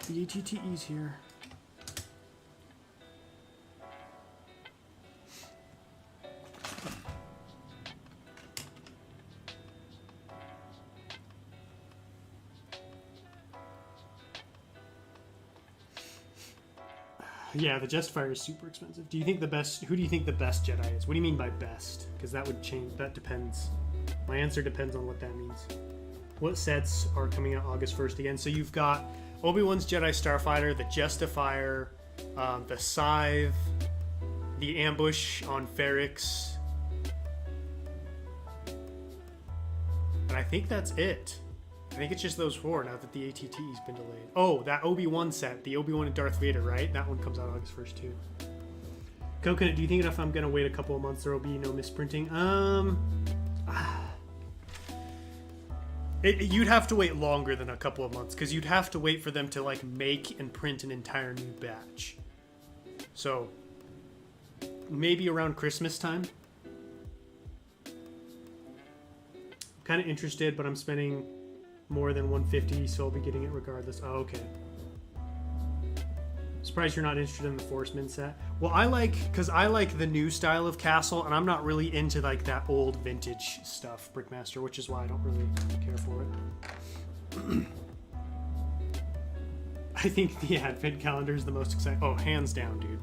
The ATTE's here. Yeah, the Justifier is super expensive. Who do you think the best Jedi is? What do you mean by best? Because that would change. That depends. My answer depends on what that means. What sets are coming out August 1st again? So you've got Obi-Wan's Jedi Starfighter, the Justifier, the Scythe, the Ambush on Ferrix. And I think that's it. I think it's just those 4 now that the ATT's been delayed. Oh, that Obi-Wan set, the Obi-Wan and Darth Vader, right? That one comes out August 1st too. Coconut, do you think if I'm gonna wait a couple of months there will be no misprinting? You'd have to wait longer than a couple of months because you'd have to wait for them to like make and print an entire new batch. So maybe around Christmas time. I'm kind of interested, but I'm spending more than $150, so I'll be getting it regardless. Oh, okay. Surprised you're not interested in the Forceman set. Well, I like the new style of castle, and I'm not really into like that old vintage stuff, Brickmaster, which is why I don't really care for it. I think the Advent calendar is the most exciting. Oh, hands down, dude.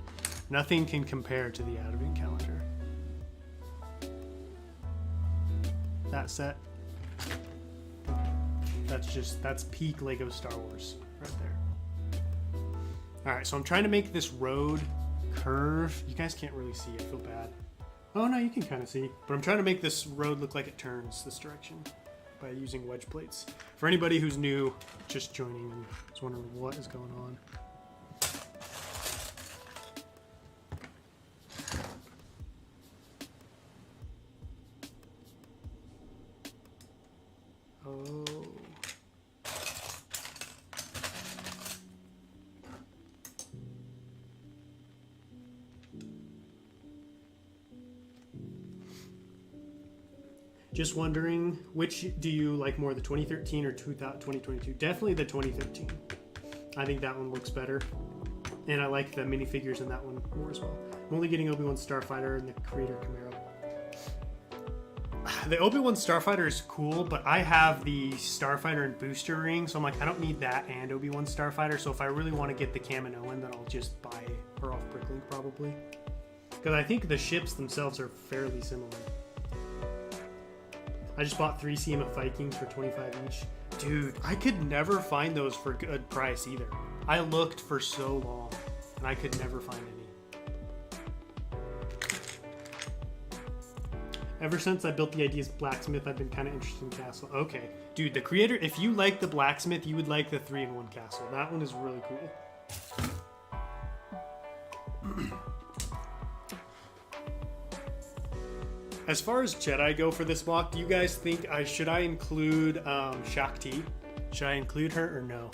Nothing can compare to the Advent calendar. That set. That's peak Lego Star Wars right there. Alright, so I'm trying to make this road curve. You guys can't really see, I feel bad. Oh no, you can kind of see. But I'm trying to make this road look like it turns this direction by using wedge plates. For anybody who's new, just joining and is wondering what is going on. Oh. Just wondering, which do you like more, the 2013 or 2022? Definitely the 2013. I think that one looks better. And I like the minifigures in that one more as well. I'm only getting Obi-Wan Starfighter and the Creator Camaro. The Obi-Wan Starfighter is cool, but I have the Starfighter and booster ring, so I'm like, I don't need that and Obi-Wan Starfighter, so if I really want to get the Kaminoan, then I'll just buy her off Bricklink probably. Because I think the ships themselves are fairly similar. I just bought 3 CMF Vikings for 25 each. Dude, I could never find those for a good price either. I looked for so long, and I could never find any. Ever since I built the Ideas Blacksmith, I've been kind of interested in Castle. Okay. Dude, the creator, if you like the Blacksmith, you would like the 3-in-1 Castle. That one is really cool. As far as Jedi go for this mock, do you guys think should I include Shakti? Should I include her or no?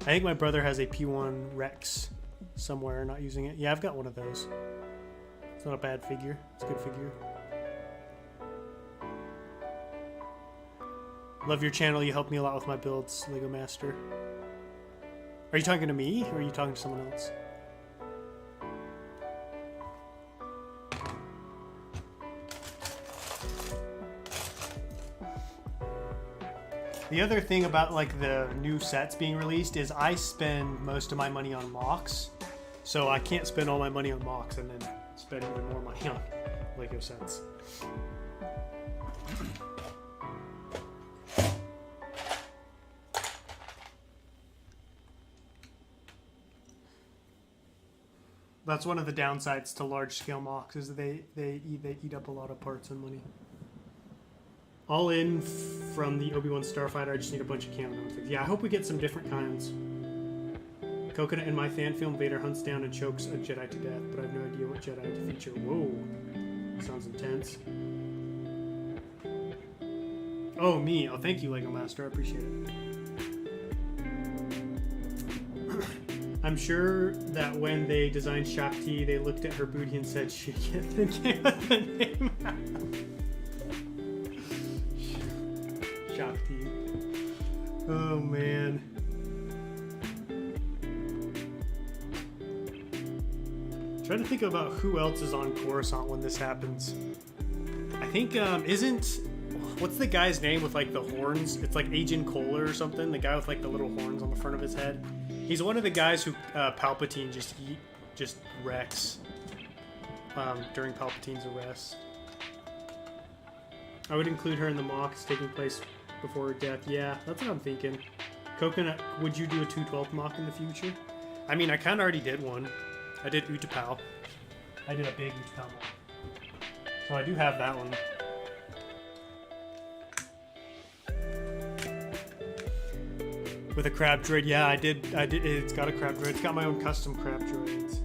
I think my brother has a P1 Rex somewhere, not using it. Yeah, I've got one of those. It's not a bad figure. It's a good figure. Love your channel. You help me a lot with my builds, Lego Master. Are you talking to me or are you talking to someone else? The other thing about like the new sets being released is I spend most of my money on mocks, so I can't spend all my money on mocks and then spend even more money on Lego sets. That's one of the downsides to large-scale mocks is they eat up a lot of parts and money. All in from the Obi-Wan Starfighter. I just need a bunch of Kaminoan things. Yeah, I hope we get some different kinds. Coconut, in my fan film, Vader hunts down and chokes a Jedi to death, but I have no idea what Jedi to feature. Whoa, sounds intense. Oh, me. Oh, thank you, Lego Master. I appreciate it. I'm sure that when they designed Shakti, they looked at her booty and said, "She get the name." Shakti. Oh man. Trying to think about who else is on Coruscant when this happens. I think what's the guy's name with like the horns? It's like Agent Kohler or something. The guy with like the little horns on the front of his head. He's one of the guys who Palpatine just wrecks during Palpatine's arrest. I would include her in the mocks taking place before her death. Yeah, that's what I'm thinking. Coconut, would you do a 2/12 mock in the future? I mean, I kind of already did one. I did Utapau. I did a big Utapau mock. So I do have that one. With a crab droid. Yeah, I did. It's got a crab droid. It's got my own custom crab droids.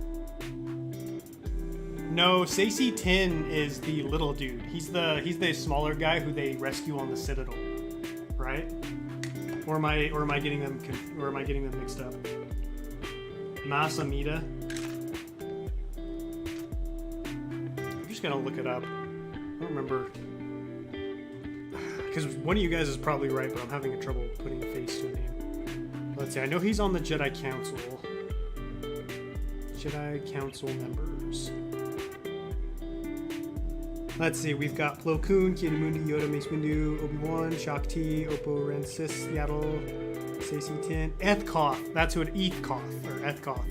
No, Sacy Tin is the little dude. He's the smaller guy who they rescue on the Citadel, right? Or am I getting them mixed up? Masamita. I'm just gonna look it up. I don't remember. Because one of you guys is probably right, but I'm having trouble putting a face to a name. Let's see. I know he's on the Jedi Council. Jedi Council members. Let's see, we've got Plo Koon, Kiyomundi, Yoda, Mace Windu, Obi-Wan, Shakti, Oppo, Rensis, Seattle, Sacy Tin, Ethkoth. That's who it Ethkoth, or Ethkoth,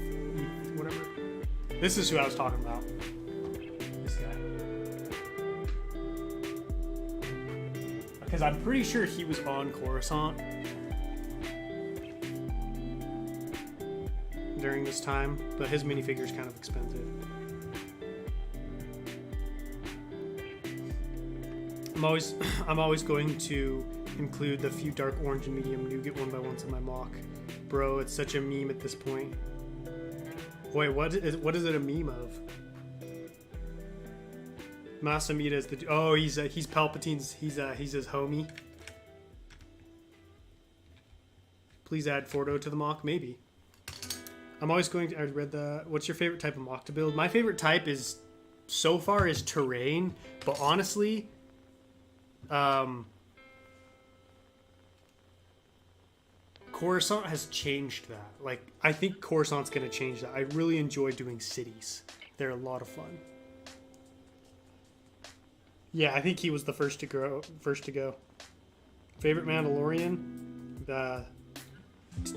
whatever. This is who I was talking about. This guy. Because I'm pretty sure he was on Coruscant during this time, but his minifigure's kind of expensive. I'm always going to include the few dark orange and medium nougat 1x1s in my mock. Bro, it's such a meme at this point. Wait, what is it a meme of? Masamita is the... Oh, he's Palpatine's... He's his homie. Please add Fordo to the mock. Maybe. I'm always going to... I read the... What's your favorite type of mock to build? My favorite type is... So far is terrain. But honestly... Coruscant has changed that. Like, I think Coruscant's going to change that. I really enjoy doing cities. They're a lot of fun. Yeah, I think he was the first to go. Favorite Mandalorian?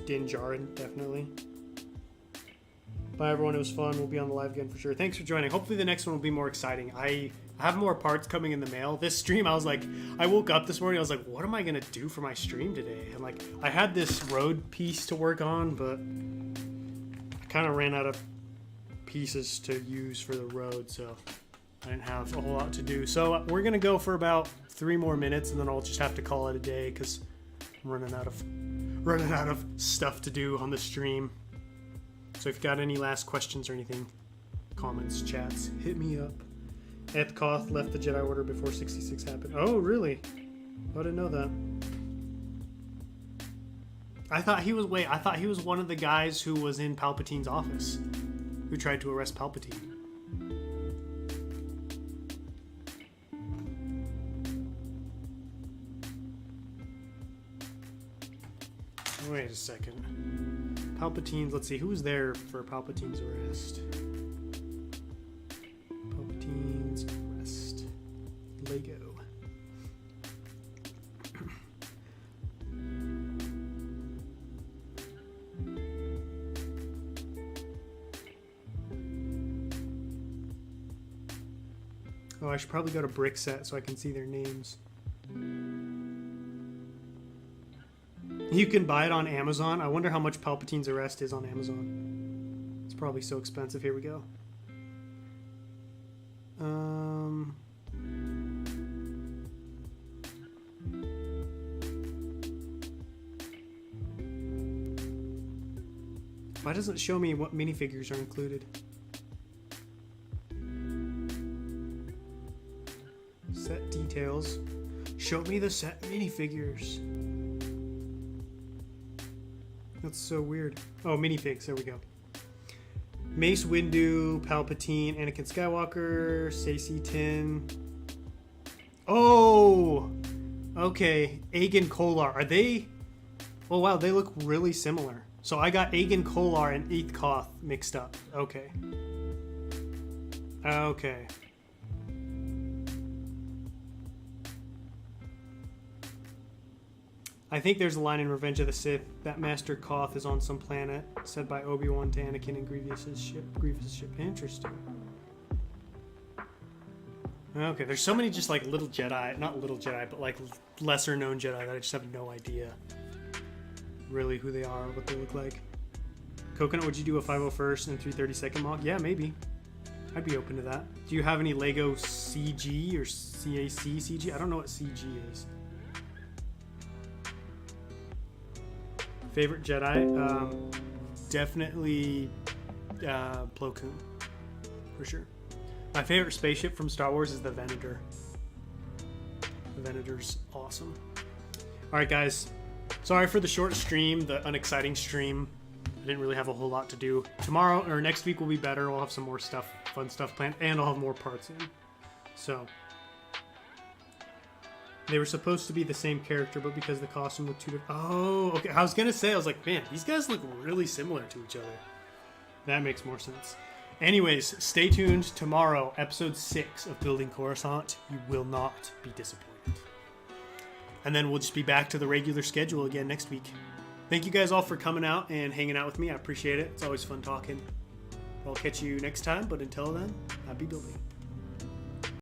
Din Djarin, definitely. Bye everyone, it was fun. We'll be on the live again for sure. Thanks for joining. Hopefully the next one will be more exciting. I have more parts coming in the mail. This stream, I was like, I woke up this morning, I was like, what am I going to do for my stream today? And like, I had this road piece to work on, but I kind of ran out of pieces to use for the road, so I didn't have a whole lot to do. So we're going to go for about 3 more minutes, and then I'll just have to call it a day because I'm running out of stuff to do on the stream. So if you got any last questions or anything, comments, chats, hit me up. Ethkoth left the Jedi Order before 66 happened. Oh, really? I didn't know that. I thought he was one of the guys who was in Palpatine's office, who tried to arrest Palpatine. Wait a second. Palpatine's, let's see, who was there for Palpatine's arrest? Palpatine's arrest. Lego. Oh, I should probably go to Brickset so I can see their names. You can buy it on Amazon. I wonder how much Palpatine's arrest is on Amazon. It's probably so expensive. Here we go. Why doesn't it show me what minifigures are included? Set details. Show me the set minifigures. That's so weird. Oh, minifigs. There we go. Mace Windu, Palpatine, Anakin Skywalker, Sacy Tin. Oh! Okay. Aegon Kolar. Are they... Oh, wow. They look really similar. So I got Aegon Kolar and Ethkoth mixed up. Okay. Okay. I think there's a line in Revenge of the Sith that Master Koth is on some planet, said by Obi-Wan to Anakin and Grievous's ship. Interesting. Okay, there's so many just like little Jedi, not little Jedi, but like lesser known Jedi that I just have no idea really who they are, what they look like. Coconut, would you do a 501st and 332nd mock? Yeah, maybe. I'd be open to that. Do you have any Lego CG or CAC CG? I don't know what CG is. Favorite Jedi? Definitely Plo Koon, for sure. My favorite spaceship from Star Wars is the Venator. The Venator's awesome. Alright guys, sorry for the short stream, the unexciting stream. I didn't really have a whole lot to do. Tomorrow, or next week will be better. We'll have some more stuff, fun stuff planned, and I'll have more parts in. So, they were supposed to be the same character, but because the costume looked too different. Oh, okay. I was gonna say, I was like, man, these guys look really similar to each other. That makes more sense. Anyways, stay tuned. Tomorrow, episode 6 of Building Coruscant. You will not be disappointed. And then we'll just be back to the regular schedule again next week. Thank you guys all for coming out and hanging out with me. I appreciate it. It's always fun talking. I'll catch you next time, but until then, happy building.